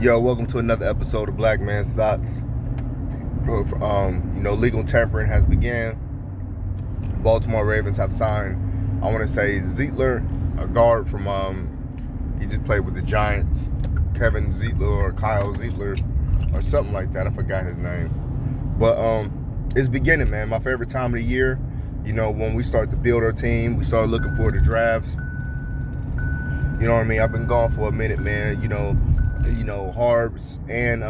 Yo, welcome to another episode of Black Man's Thoughts. Legal tampering has began. Baltimore Ravens have signed, I want to say, Zeitler, a guard from, he just played with the Giants, Kevin Zeitler or Kyle Zeitler or something like that. I forgot his name. But it's beginning, man. My favorite time of the year, when we start to build our team, we start looking for the drafts. You know what I mean? I've been gone for a minute, man. Harbs and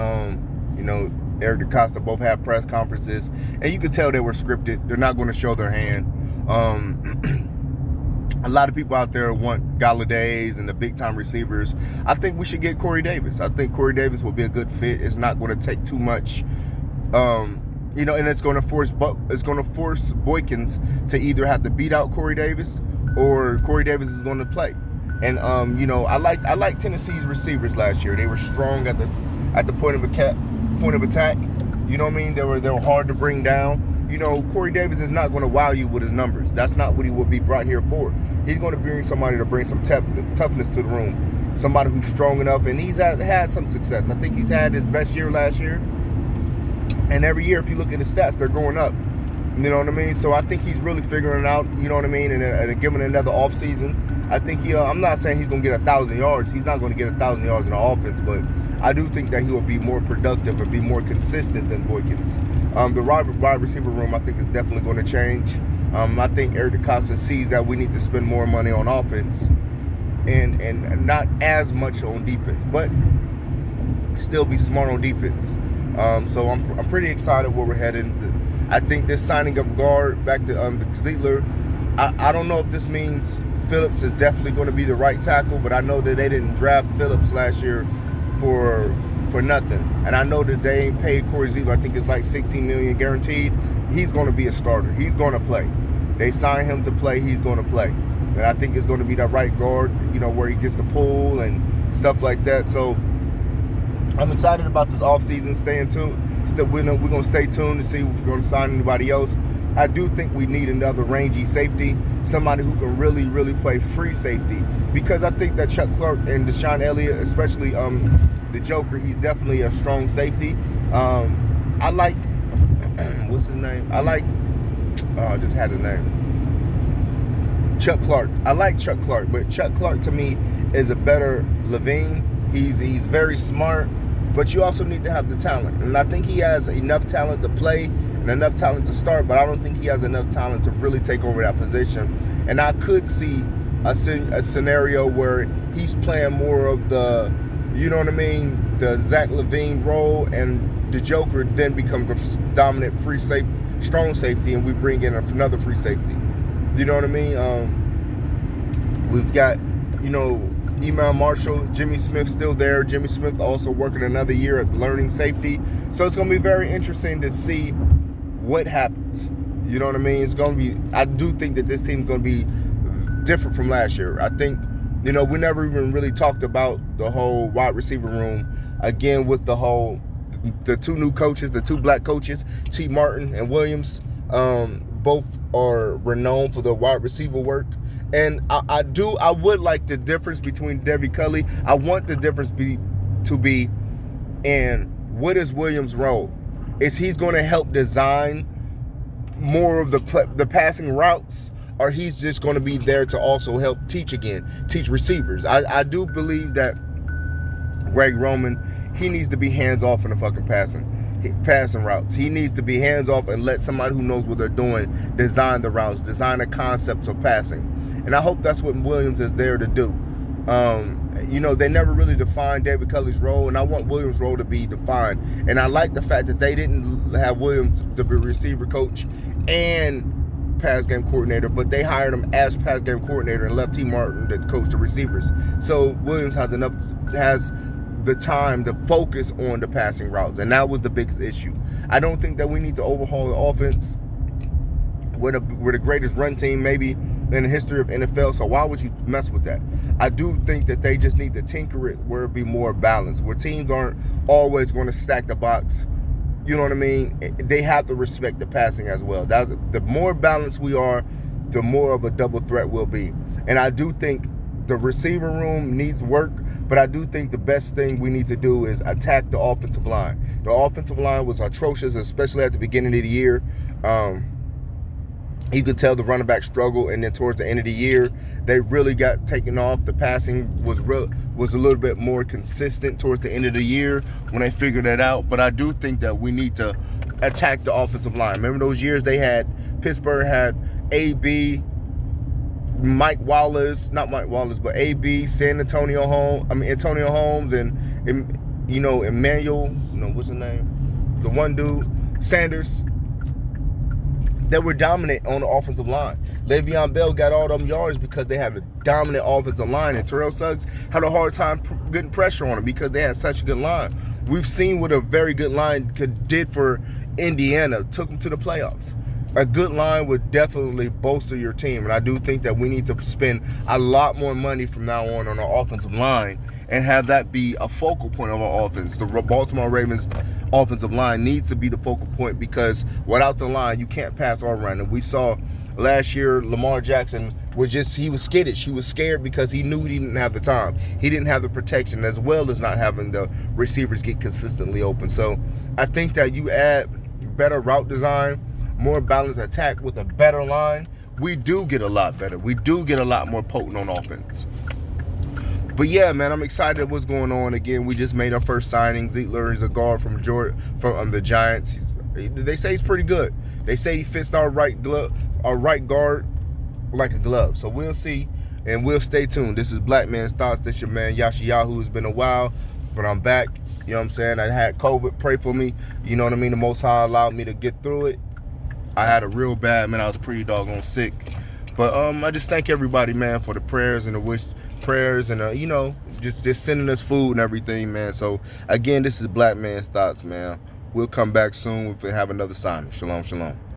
Eric DeCosta both had press conferences, and you could tell they were scripted. They're not going to show their hand. A lot of people out there want Galladays and the big time receivers. I think we should get Corey Davis. I think Corey Davis will be a good fit. It's not going to take too much, and it's going to force Boykins to either have to beat out Corey Davis or Corey Davis is going to play. And I like Tennessee's receivers last year. They were strong at the point of attack. You know what I mean? They were hard to bring down. Corey Davis is not going to wow you with his numbers. That's not what he would be brought here for. He's going to bring somebody to bring some toughness to the room. Somebody who's strong enough, and he's had some success. I think he's had his best year last year. And every year, if you look at his stats, they're going up. You know what I mean? So I think he's really figuring it out, you know what I mean? And given another offseason, I think I'm not saying he's going to get 1,000 yards. He's not going to get 1,000 yards in the offense, but I do think that he will be more productive and be more consistent than Boykins. The wide receiver room, I think, is definitely going to change. I think Eric DeCosta sees that we need to spend more money on offense and not as much on defense, but still be smart on defense. So I'm pretty excited where we're headed. I think this signing of guard back to Zeitler, I don't know if this means Phillips is definitely going to be the right tackle, but I know that they didn't draft Phillips last year for nothing. And I know that they ain't paid Corey Zeitler, I think it's like $16 million guaranteed. He's going to be a starter. He's going to play. They signed him to play. He's going to play. And I think it's going to be that right guard, where he gets the pull and stuff like that. So I'm excited about this offseason. Staying tuned. We're going to stay tuned to see if we're going to sign anybody else. I do think we need another rangy safety, somebody who can really, really play free safety, because I think that Chuck Clark and Deshaun Elliott, especially the Joker, he's definitely a strong safety. I like, what's his name? I just had his name. Chuck Clark. I like Chuck Clark, but Chuck Clark to me is a better Levine. He's very smart, but you also need to have the talent. And I think he has enough talent to play and enough talent to start, but I don't think he has enough talent to really take over that position. And I could see a scenario where he's playing more of the, the Zach LaVine role, and the Joker then becomes the dominant strong safety, and we bring in another free safety. You know what I mean? We've got, Emil Marshall, Jimmy Smith still there. Jimmy Smith also working another year at learning safety. So it's going to be very interesting to see what happens. You know what I mean? I do think that this team's going to be different from last year. I think, we never even really talked about the whole wide receiver room again with the two new coaches, the two black coaches, T. Martin and Williams. Both are renowned for their wide receiver work. And I would like the difference between Debbie Culley. I want the difference to be in what is Williams' role. Is he's going to help design more of the passing routes, or he's just going to be there to also help teach receivers? I do believe that Greg Roman, he needs to be hands off in the fucking passing routes. He needs to be hands off and let somebody who knows what they're doing design the routes, design the concepts of passing. And I hope that's what Williams is there to do. They never really defined David Culley's role, and I want Williams' role to be defined. And I like the fact that they didn't have Williams to be receiver coach and pass game coordinator, but they hired him as pass game coordinator and left T. Martin to coach the receivers. So Williams has the time to focus on the passing routes, and that was the biggest issue. I don't think that we need to overhaul the offense. We're the greatest run team maybe in the history of NFL, so why would you mess with that? I do think that they just need to tinker it where it be more balanced, where teams aren't always going to stack the box. You know what I mean? They have to respect the passing as well. The more balanced we are, the more of a double threat we'll be. And I do think the receiver room needs work, but I do think the best thing we need to do is attack the offensive line. The offensive line was atrocious, especially at the beginning of the year. You could tell the running back struggle, and then towards the end of the year, they really got taken off. The passing was a little bit more consistent towards the end of the year when they figured it out. But I do think that we need to attack the offensive line. Remember those years Pittsburgh had AB, Mike Wallace, not Mike Wallace, but AB, Antonio Holmes, and Emmanuel, what's his name? The one dude, Sanders. That were dominant on the offensive line. Le'Veon Bell got all them yards because they had a dominant offensive line, and Terrell Suggs had a hard time getting pressure on him because they had such a good line. We've seen what a very good line did for Indiana, took them to the playoffs. A good line would definitely bolster your team, and I do think that we need to spend a lot more money from now on our offensive line and have that be a focal point of our offense. The Baltimore Ravens offensive line needs to be the focal point, because without the line, you can't pass or run. And we saw last year Lamar Jackson he was skittish. He was scared because he knew he didn't have the time. He didn't have the protection, as well as not having the receivers get consistently open. So I think that you add better route design, more balanced attack with a better line, we do get a lot better. We do get a lot more potent on offense. But yeah, man, I'm excited at what's going on. Again, we just made our first signing. Zeitler is a guard from the Giants. They say he's pretty good. They say he fits our right guard like a glove. So we'll see, and we'll stay tuned. This is Black Man's Thoughts. This your man Yashiyahu. It's been a while, but I'm back. You know what I'm saying? I had COVID. Pray for me. You know what I mean? The Most High allowed me to get through it. I had a real bad, man. I was pretty doggone sick. But I just thank everybody, man, for the prayers and the prayers and just sending us food and everything, man. So again, this is Black Man's Thoughts, man. We'll come back soon if we have another signing. Shalom, shalom.